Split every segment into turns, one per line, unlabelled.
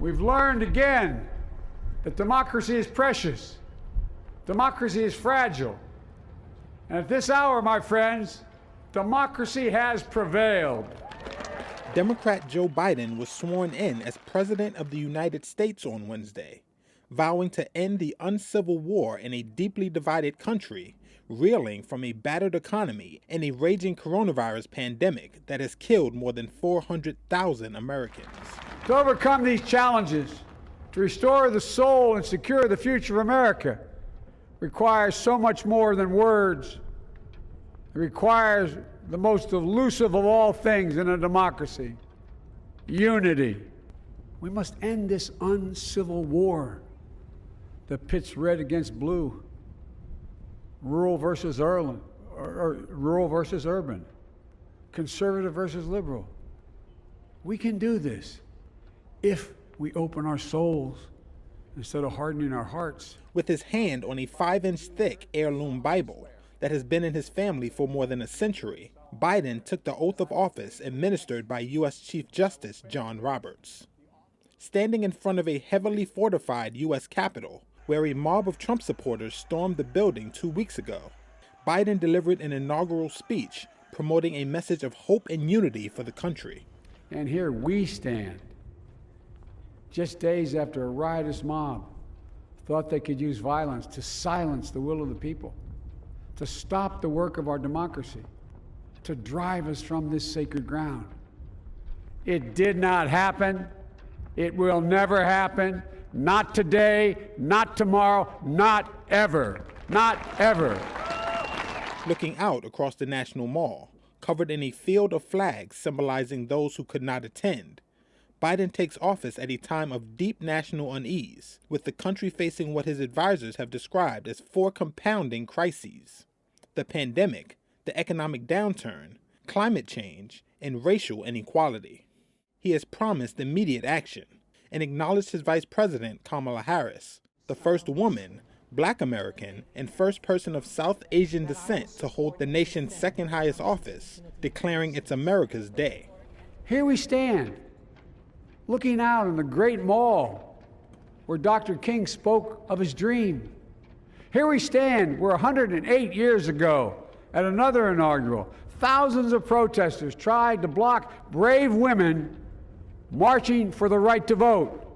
We've learned again that democracy is precious. Democracy is fragile. And at this hour, my friends, democracy has prevailed.
Democrat Joe Biden was sworn in as President of the United States on Wednesday, vowing to end the uncivil war in a deeply divided country, reeling from a battered economy and a raging coronavirus pandemic that has killed more than 400,000 Americans.
To overcome these challenges, to restore the soul and secure the future of America, requires so much more than words. It requires the most elusive of all things in a democracy, unity. We must end this uncivil war that pits red against blue, rural versus urban, conservative versus liberal. We can do this if we open our souls instead of hardening our hearts.
With his hand on a 5-inch thick heirloom Bible that has been in his family for more than a century, Biden took the oath of office administered by U.S. Chief Justice John Roberts. Standing in front of a heavily fortified U.S. Capitol, where a mob of Trump supporters stormed the building 2 weeks ago, Biden delivered an inaugural speech promoting a message of hope and unity for the country.
And here we stand, just days after a riotous mob thought they could use violence to silence the will of the people, to stop the work of our democracy, to drive us from this sacred ground. It did not happen. It will never happen. Not today, not tomorrow, not ever. Not ever.
Looking out across the National Mall, covered in a field of flags symbolizing those who could not attend, Biden takes office at a time of deep national unease, with the country facing what his advisors have described as 4 compounding crises: the pandemic, the economic downturn, climate change, and racial inequality. He has promised immediate action and acknowledged his Vice President, Kamala Harris, the first woman, Black American, and first person of South Asian descent to hold the nation's second highest office, declaring it's America's Day.
Here we stand, looking out on the great mall where Dr. King spoke of his dream. Here we stand where 108 years ago, at another inaugural, thousands of protesters tried to block brave women marching for the right to vote.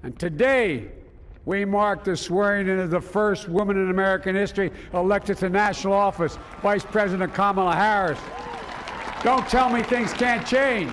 And today, we mark the swearing in of the first woman in American history elected to national office, Vice President Kamala Harris. Don't tell me things can't change.